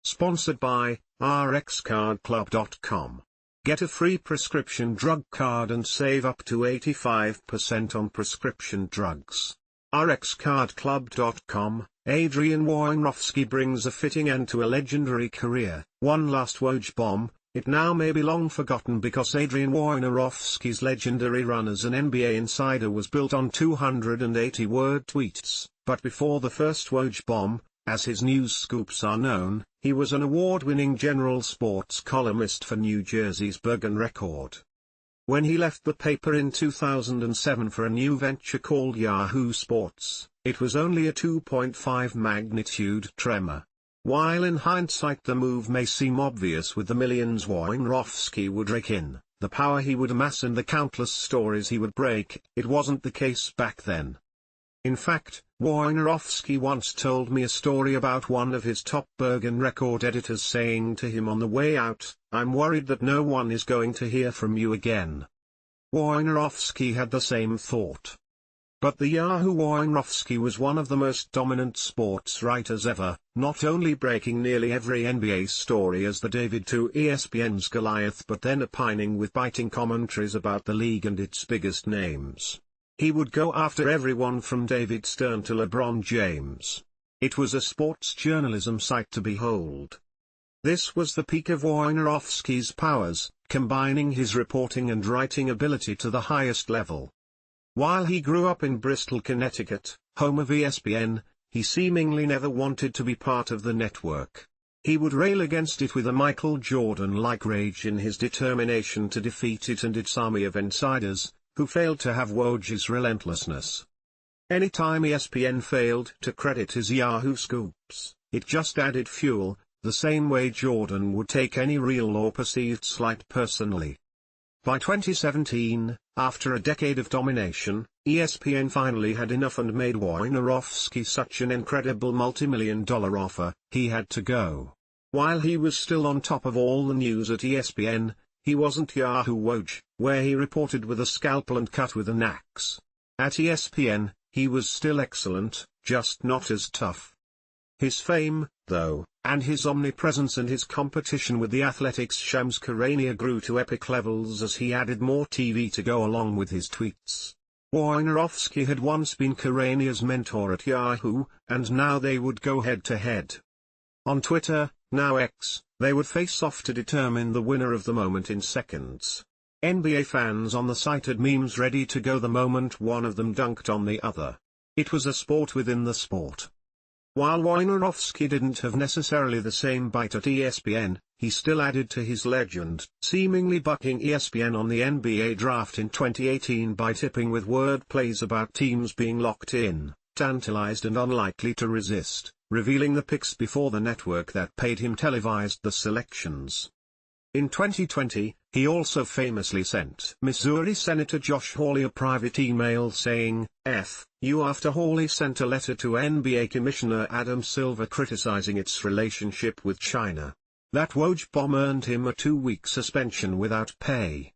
Sponsored by RxCardClub.com. Get a free prescription drug card and save up to 85% on prescription drugs. RxCardClub.com. Adrian Wojnarowski brings a fitting end to a legendary career. One last Woj bomb. It now may be long forgotten because Adrian Wojnarowski's legendary run as an NBA insider was built on 280-word tweets. But before the first Woj bomb, as his news scoops are known, he was an award-winning general sports columnist for New Jersey's Bergen Record. When he left the paper in 2007 for a new venture called Yahoo Sports, it was only a 2.5 magnitude tremor. While in hindsight the move may seem obvious with the millions Wojnarowski would rake in, the power he would amass and the countless stories he would break, it wasn't the case back then. In fact, Wojnarowski once told me a story about one of his top Bergen Record editors saying to him on the way out, "I'm worried that no one is going to hear from you again." Wojnarowski had the same thought. But the Yahoo Wojnarowski was one of the most dominant sports writers ever, not only breaking nearly every NBA story as the David to ESPN's Goliath but then opining with biting commentaries about the league and its biggest names. He would go after everyone from David Stern to LeBron James. It was a sports journalism sight to behold. This was the peak of Wojnarowski's powers, combining his reporting and writing ability to the highest level. While he grew up in Bristol, Connecticut, home of ESPN, he seemingly never wanted to be part of the network. He would rail against it with a Michael Jordan-like rage in his determination to defeat it and its army of insiders, who failed to have Woj's relentlessness. Anytime ESPN failed to credit his Yahoo scoops, it just added fuel, the same way Jordan would take any real or perceived slight personally. By 2017, after a decade of domination, ESPN finally had enough and made Wojnarowski such an incredible multi-million-dollar offer, he had to go. While he was still on top of all the news at ESPN, he wasn't Yahoo Woj, where he reported with a scalpel and cut with an axe. At ESPN, he was still excellent, just not as tough. His fame, though, and his omnipresence and his competition with the Athletics' Shams Charania grew to epic levels as he added more TV to go along with his tweets. Wojnarowski had once been Charania's mentor at Yahoo, and now they would go head-to-head. On Twitter, now X, they would face off to determine the winner of the moment in seconds. NBA fans on the site had memes ready to go the moment one of them dunked on the other. It was a sport within the sport. While Wojnarowski didn't have necessarily the same bite at ESPN, he still added to his legend, seemingly bucking ESPN on the NBA draft in 2018 by tipping with word plays about teams being locked in, tantalized and unlikely to resist, revealing the picks before the network that paid him televised the selections. In 2020, he also famously sent Missouri Senator Josh Hawley a private email saying, "F you," after Hawley sent a letter to NBA Commissioner Adam Silver criticizing its relationship with China. That Woj bomb earned him a 2-week suspension without pay.